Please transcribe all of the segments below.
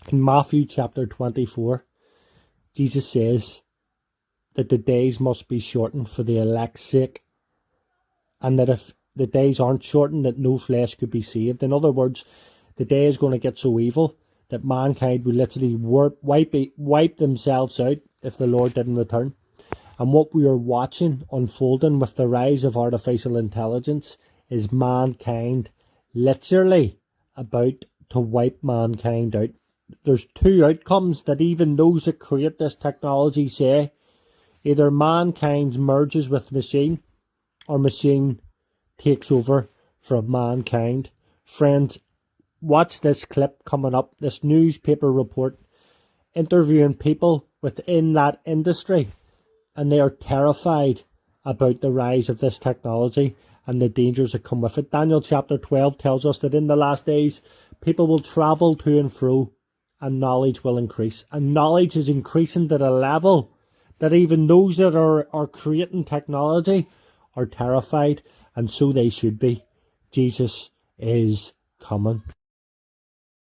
In Matthew chapter 24, Jesus says that the days must be shortened for the elect's sake, and that if the days aren't shortened, that no flesh could be saved. In other words, the day is going to get so evil that mankind will literally wipe themselves out if the Lord didn't return. And what we are watching unfolding with the rise of artificial intelligence is mankind literally about to wipe mankind out. There's two outcomes that even those that create this technology say. Either mankind merges with machine, or machine takes over from mankind. Friends, watch this clip coming up, this newspaper report interviewing people within that industry, and they are terrified about the rise of this technology and the dangers that come with it. Daniel chapter 12 tells us that in the last days, people will travel to and fro, and knowledge will increase. And knowledge is increasing at a level that even those that are creating technology are terrified, and so they should be. Jesus is coming.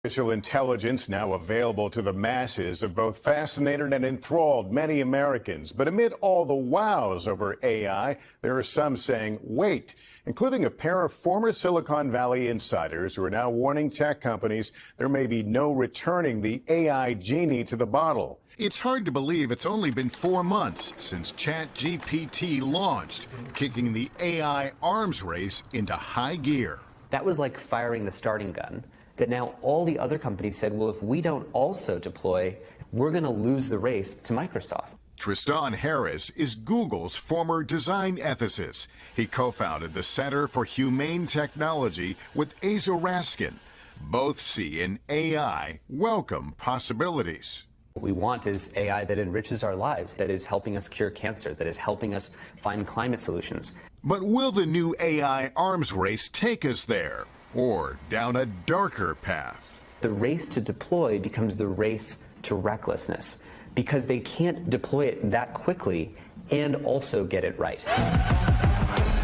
Artificial intelligence now available to the masses have both fascinated and enthralled many Americans. But amid all the wows over AI, there are some saying, wait, including a pair of former Silicon Valley insiders who are now warning tech companies there may be no returning the AI genie to the bottle. It's hard to believe it's only been 4 months since ChatGPT launched, kicking the AI arms race into high gear. That was like firing the starting gun. That now all the other companies said, well, if we don't also deploy, we're going to lose the race to Microsoft. Tristan Harris is Google's former design ethicist. He co-founded the Center for Humane Technology with Asa Raskin. Both see in AI welcome possibilities. What we want is AI that enriches our lives, that is helping us cure cancer, that is helping us find climate solutions. But will the new AI arms race take us there, or down a darker path? The race to deploy becomes the race to recklessness, because they can't deploy it that quickly and also get it right.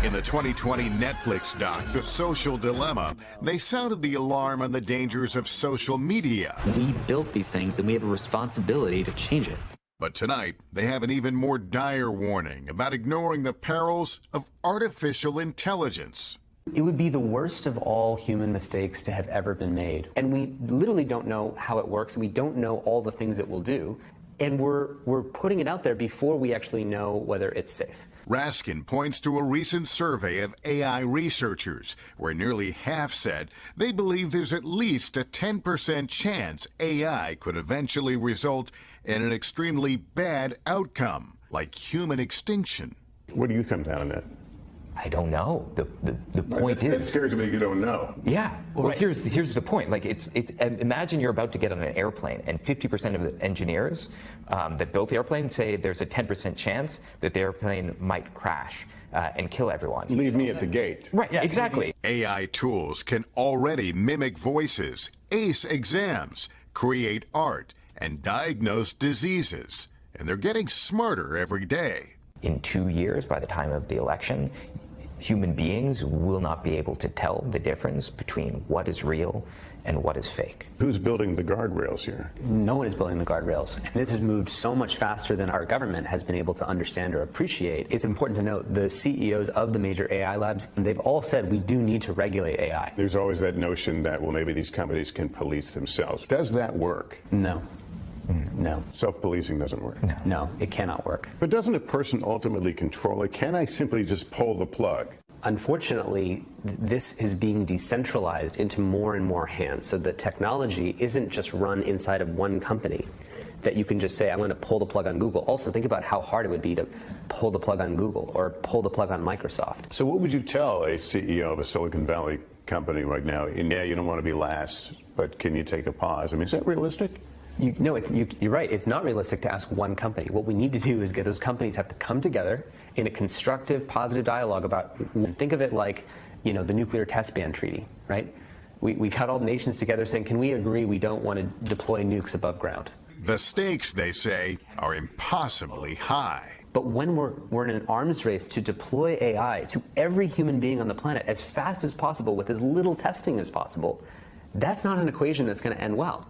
In the 2020 Netflix doc, The Social Dilemma, they sounded the alarm on the dangers of social media. We built these things and we have a responsibility to change it. But tonight, they have an even more dire warning about ignoring the perils of artificial intelligence. It would be the worst of all human mistakes to have ever been made. And we literally don't know how it works. We don't know all the things it will do. And we're putting it out there before we actually know whether it's safe. Raskin points to a recent survey of AI researchers, where nearly half said they believe there's at least a 10% chance AI could eventually result in an extremely bad outcome, like human extinction. Where do you come down on that? I don't know. The point is, it scares me you don't know. Yeah. Well, here's the point. Like it's imagine you're about to get on an airplane, and 50% of the engineers that built the airplane say there's a 10% chance that the airplane might crash and kill everyone. Leave me at the gate. Right. Yeah, exactly. AI tools can already mimic voices, ace exams, create art, and diagnose diseases, and they're getting smarter every day. In 2 years, by the time of the election, human beings will not be able to tell the difference between what is real and what is fake. Who's building the guardrails here? No one is building the guardrails. And this has moved so much faster than our government has been able to understand or appreciate. It's important to note the CEOs of the major AI labs, they've all said we do need to regulate AI. There's always that notion that, well, maybe these companies can police themselves. Does that work? No. No. Self-policing doesn't work? No, it cannot work. But doesn't a person ultimately control it? Can I simply just pull the plug? Unfortunately, this is being decentralized into more and more hands, so the technology isn't just run inside of one company that you can just say, I'm going to pull the plug on Google. Also, think about how hard it would be to pull the plug on Google or pull the plug on Microsoft. So what would you tell a CEO of a Silicon Valley company right now? And yeah, you don't want to be last, but can you take a pause? I mean, is that realistic? You're right. It's not realistic to ask one company. What we need to do is get those companies have to come together in a constructive, positive dialogue about, think of it like, the nuclear test ban treaty, right? We got all the nations together saying, can we agree we don't want to deploy nukes above ground? The stakes, they say, are impossibly high. But when we're in an arms race to deploy AI to every human being on the planet as fast as possible with as little testing as possible, that's not an equation that's going to end well.